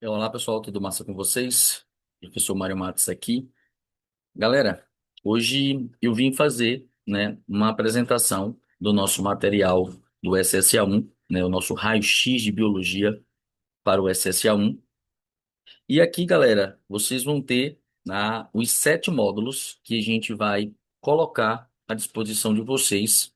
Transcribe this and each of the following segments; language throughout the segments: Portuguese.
Olá, pessoal, tudo massa com vocês? Professor Mário Matos aqui. Galera, hoje eu vim fazer, né, uma apresentação do nosso material do SSA1, né, o nosso raio-x de biologia para o SSA1. E aqui, galera, vocês vão ter os 7 módulos que a gente vai colocar à disposição de vocês,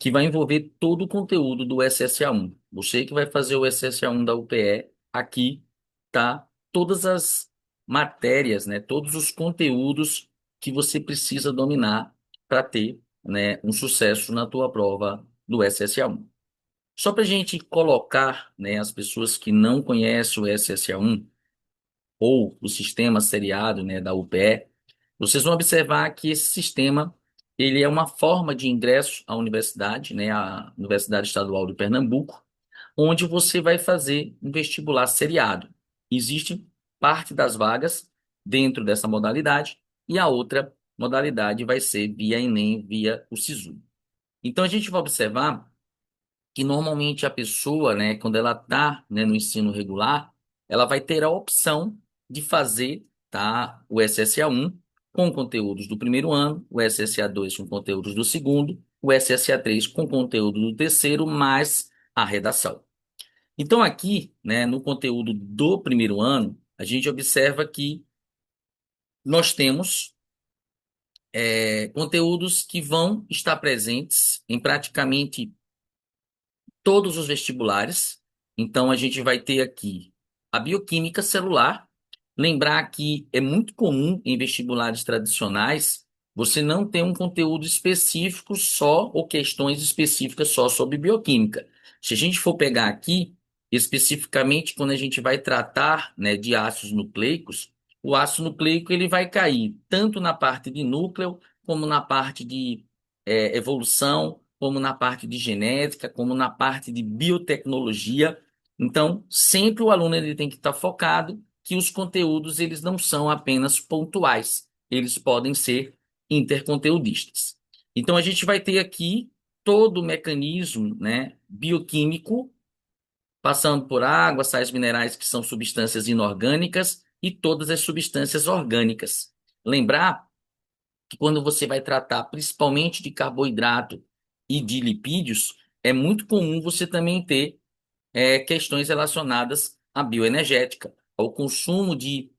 que vai envolver todo o conteúdo do SSA1. Você que vai fazer o SSA1 da UPE, aqui tá todas as matérias, né, todos os conteúdos que você precisa dominar para ter, né, um sucesso na tua prova do SSA1. Só para a gente colocar, né, as pessoas que não conhecem o SSA1 ou o sistema seriado, né, da UPE, vocês vão observar que esse sistema ele é uma forma de ingresso à universidade, né, a Universidade Estadual de Pernambuco, onde você vai fazer um vestibular seriado. Existe parte das vagas dentro dessa modalidade e a outra modalidade vai ser via Enem, via o SISU. Então a gente vai observar que normalmente a pessoa, né, quando ela está, né, no ensino regular, ela vai ter a opção de fazer, tá, o SSA1 com conteúdos do primeiro ano, o SSA2 com conteúdos do segundo, o SSA3 com conteúdo do terceiro, mais a redação. Então aqui, né, no conteúdo do primeiro ano, a gente observa que nós temos conteúdos que vão estar presentes em praticamente todos os vestibulares. Então, a gente vai ter aqui a bioquímica celular. Lembrar que é muito comum em vestibulares tradicionais você não ter um conteúdo específico só ou questões específicas só sobre bioquímica. Se a gente for pegar aqui, especificamente quando a gente vai tratar, né, de ácidos nucleicos, o ácido nucleico ele vai cair tanto na parte de núcleo como na parte de evolução, como na parte de genética, como na parte de biotecnologia. Então, sempre o aluno ele tem que estar focado que os conteúdos eles não são apenas pontuais, eles podem ser interconteudistas. Então, a gente vai ter aqui todo o mecanismo, né, bioquímico, passando por água, sais minerais que são substâncias inorgânicas e todas as substâncias orgânicas. Lembrar que quando você vai tratar principalmente de carboidrato e de lipídios, é muito comum você também ter questões relacionadas à bioenergética, ao consumo de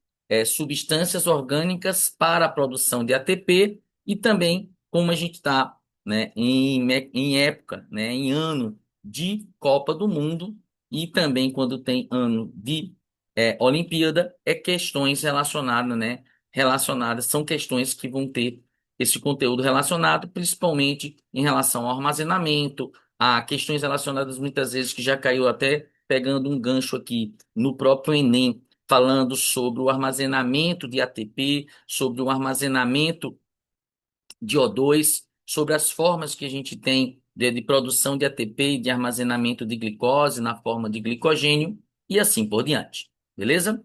substâncias orgânicas para a produção de ATP e também como a gente está, né, em época, né, em ano de Copa do Mundo e também quando tem ano de Olimpíada, questões relacionadas, né, relacionadas, são questões que vão ter esse conteúdo relacionado, principalmente em relação ao armazenamento, a questões relacionadas muitas vezes que já caiu até pegando um gancho aqui no próprio Enem, falando sobre o armazenamento de ATP, sobre o armazenamento de O2, sobre as formas que a gente tem de produção de ATP e de armazenamento de glicose na forma de glicogênio e assim por diante. Beleza?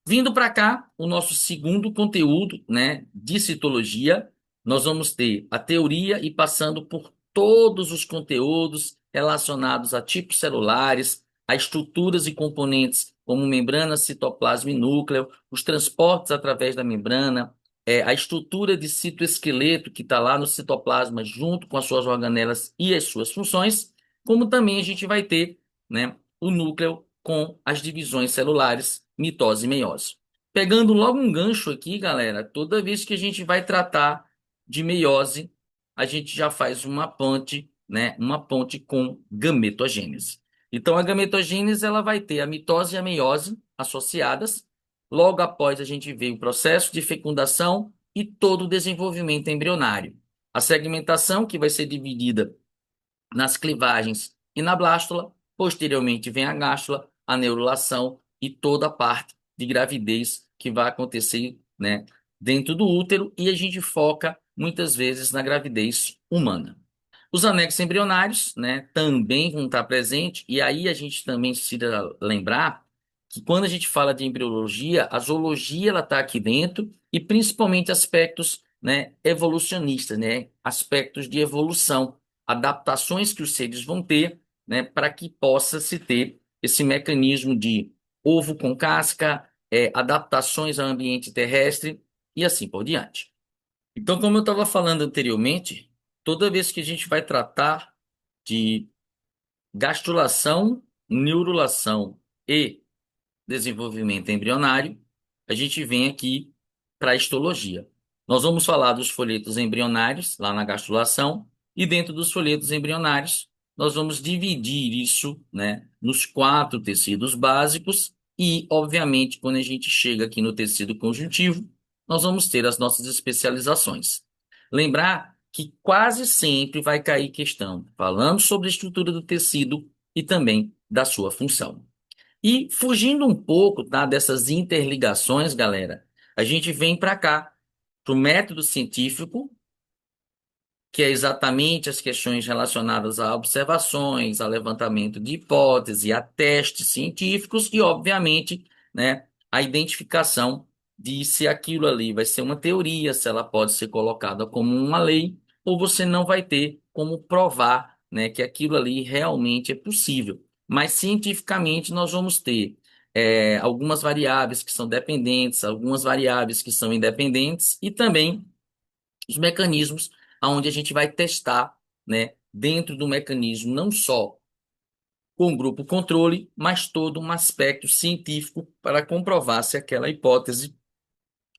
Vindo para cá, o nosso segundo conteúdo, né, de citologia, nós vamos ter a teoria e passando por todos os conteúdos relacionados a tipos celulares, a estruturas e componentes como membrana, citoplasma e núcleo, os transportes através da membrana, a estrutura de citoesqueleto que está lá no citoplasma junto com as suas organelas e as suas funções, como também a gente vai ter, né, o núcleo com as divisões celulares, mitose e meiose. Pegando logo um gancho aqui, galera, toda vez que a gente vai tratar de meiose, a gente já faz uma ponte, né, uma ponte com gametogênese. Então, a gametogênese ela vai ter a mitose e a meiose associadas. Logo após, a gente vê o processo de fecundação e todo o desenvolvimento embrionário. A segmentação, que vai ser dividida nas clivagens e na blástula. Posteriormente vem a gástula, a neurulação e toda a parte de gravidez que vai acontecer, né, dentro do útero e a gente foca muitas vezes na gravidez humana. Os anexos embrionários, né, também vão estar presentes e aí a gente também precisa lembrar que quando a gente fala de embriologia, a zoologia ela está aqui dentro e principalmente aspectos, né, evolucionistas, né, aspectos de evolução, adaptações que os seres vão ter, né, para que possa se ter esse mecanismo de ovo com casca, adaptações ao ambiente terrestre e assim por diante. Então, como eu estava falando anteriormente, toda vez que a gente vai tratar de gastrulação, neurulação e desenvolvimento embrionário, a gente vem aqui para a histologia. Nós vamos falar dos folhetos embrionários, lá na gastrulação, e dentro dos folhetos embrionários, nós vamos dividir isso, né, nos quatro tecidos básicos, e, obviamente, quando a gente chega aqui no tecido conjuntivo, nós vamos ter as nossas especializações. Lembrar que quase sempre vai cair questão falando sobre a estrutura do tecido e também da sua função. E fugindo um pouco, tá, dessas interligações, galera, a gente vem para cá, para o método científico, que é exatamente as questões relacionadas a observações, a levantamento de hipótese, a testes científicos e, obviamente, né, a identificação de se aquilo ali vai ser uma teoria, se ela pode ser colocada como uma lei, ou você não vai ter como provar, né, que aquilo ali realmente é possível. Mas cientificamente nós vamos ter algumas variáveis que são dependentes, algumas variáveis que são independentes e também os mecanismos onde a gente vai testar, né, dentro do mecanismo, não só com o grupo controle, mas todo um aspecto científico para comprovar se aquela hipótese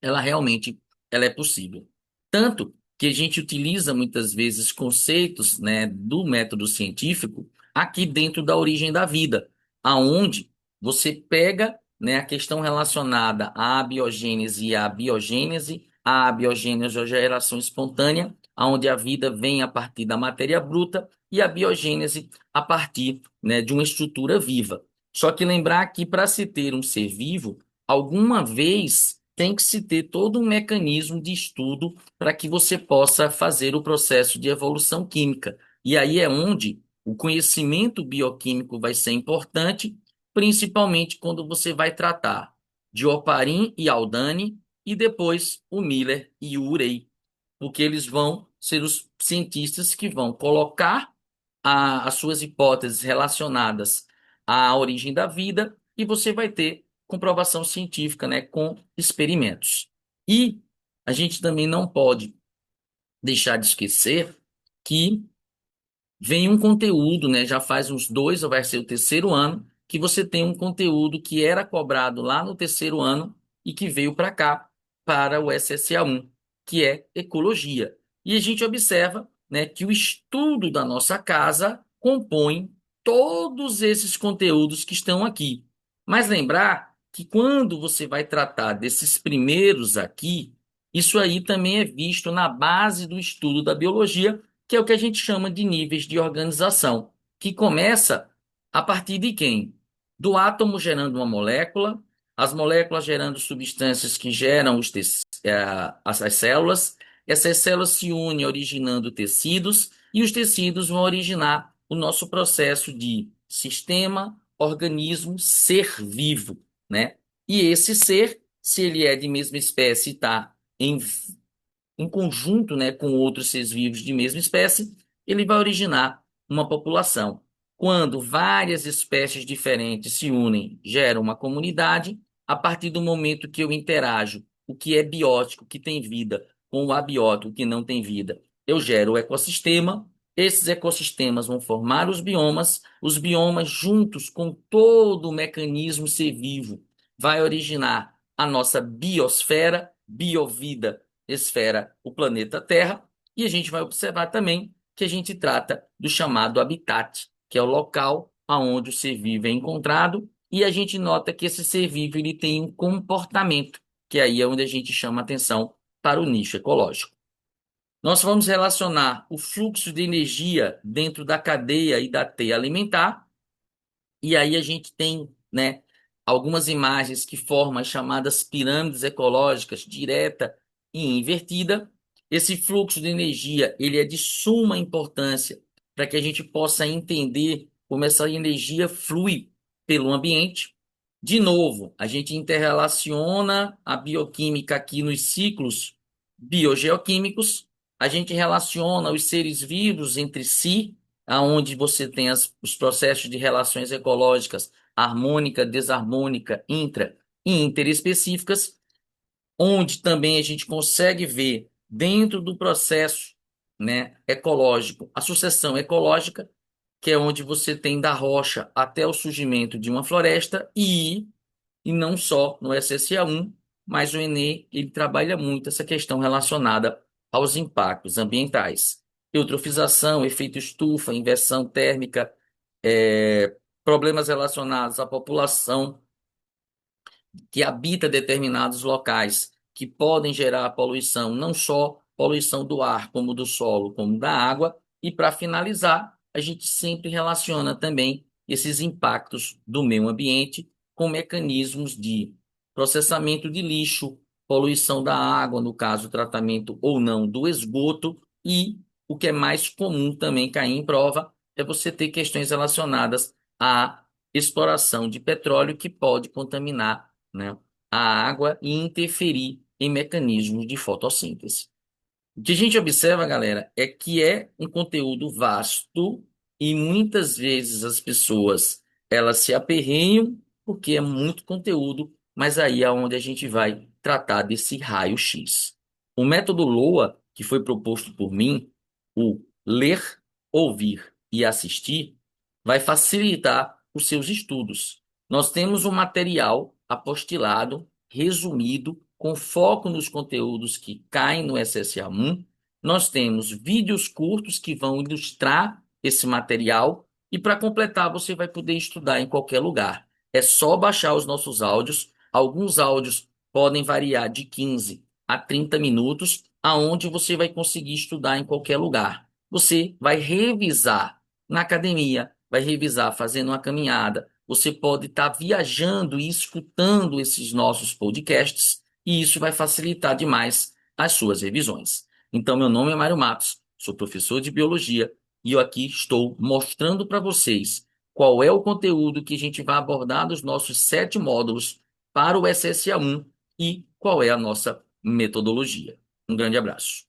ela realmente é possível. Tanto que a gente utiliza muitas vezes conceitos, né, do método científico aqui dentro da origem da vida, aonde você pega, né, a questão relacionada à abiogênese e à biogênese, a abiogênese é a geração espontânea, aonde a vida vem a partir da matéria bruta e a biogênese a partir, né, de uma estrutura viva. Só que lembrar que para se ter um ser vivo, alguma vez tem que se ter todo um mecanismo de estudo para que você possa fazer o processo de evolução química. E aí é onde o conhecimento bioquímico vai ser importante, principalmente quando você vai tratar de Oparin e Aldane e depois o Miller e o Urey, porque eles vão ser os cientistas que vão colocar as suas hipóteses relacionadas à origem da vida e você vai ter comprovação científica, né, com experimentos. E a gente também não pode deixar de esquecer que vem um conteúdo, né? Já faz uns dois, ou vai ser o terceiro ano, que você tem um conteúdo que era cobrado lá no terceiro ano e que veio para cá, para o SSA1, que é ecologia. E a gente observa, né, que o estudo da nossa casa compõe todos esses conteúdos que estão aqui. Mas lembrar que quando você vai tratar desses primeiros aqui, isso aí também é visto na base do estudo da biologia, que é o que a gente chama de níveis de organização, que começa a partir de quem? Do átomo gerando uma molécula, as moléculas gerando substâncias que geram as células, essas células se unem originando tecidos, e os tecidos vão originar o nosso processo de sistema, organismo, ser vivo, né? E esse ser, se ele é de mesma espécie e está em conjunto, né, com outros seres vivos de mesma espécie, ele vai originar uma população. Quando várias espécies diferentes se unem, geram uma comunidade, a partir do momento que eu interajo o que é biótico, que tem vida, com o abiótico, que não tem vida, eu gero o ecossistema. Esses ecossistemas vão formar os biomas juntos com todo o mecanismo ser vivo, vai originar a nossa biosfera, biovida, esfera, o planeta Terra, e a gente vai observar também que a gente trata do chamado habitat, que é o local aonde o ser vivo é encontrado, e a gente nota que esse ser vivo ele tem um comportamento, que aí é onde a gente chama atenção para o nicho ecológico. Nós vamos relacionar o fluxo de energia dentro da cadeia e da teia alimentar, e aí a gente tem, né, algumas imagens que formam as chamadas pirâmides ecológicas, direta e invertida. Esse fluxo de energia, ele é de suma importância para que a gente possa entender como essa energia flui pelo ambiente. De novo, a gente interrelaciona a bioquímica aqui nos ciclos biogeoquímicos, a gente relaciona os seres vivos entre si, aonde você tem os processos de relações ecológicas, harmônica, desarmônica, intra e interespecíficas, onde também a gente consegue ver dentro do processo, né, ecológico, a sucessão ecológica, que é onde você tem da rocha até o surgimento de uma floresta e não só no SSA1, mas o Enem ele trabalha muito essa questão relacionada aos impactos ambientais. Eutrofização, efeito estufa, inversão térmica, problemas relacionados à população que habita determinados locais que podem gerar poluição, não só poluição do ar, como do solo, como da água. E para finalizar, a gente sempre relaciona também esses impactos do meio ambiente com mecanismos de processamento de lixo, poluição da água, no caso, tratamento ou não do esgoto, e o que é mais comum também cair em prova é você ter questões relacionadas à exploração de petróleo que pode contaminar, né, a água e interferir em mecanismos de fotossíntese. O que a gente observa, galera, é que é um conteúdo vasto e muitas vezes as pessoas elas se aperreiam porque é muito conteúdo, mas aí é onde a gente vai tratar desse raio-x. O método LOA, que foi proposto por mim, o ler, ouvir e assistir, vai facilitar os seus estudos. Nós temos um material apostilado, resumido, com foco nos conteúdos que caem no SSA1. Nós temos vídeos curtos que vão ilustrar esse material e para completar você vai poder estudar em qualquer lugar. É só baixar os nossos áudios. Alguns áudios podem variar de 15 a 30 minutos, aonde você vai conseguir estudar em qualquer lugar. Você vai revisar na academia, vai revisar fazendo uma caminhada. Você pode estar viajando e escutando esses nossos podcasts, e isso vai facilitar demais as suas revisões. Então, meu nome é Mário Matos, sou professor de biologia e eu aqui estou mostrando para vocês qual é o conteúdo que a gente vai abordar dos nossos 7 módulos para o SSA1 e qual é a nossa metodologia. Um grande abraço.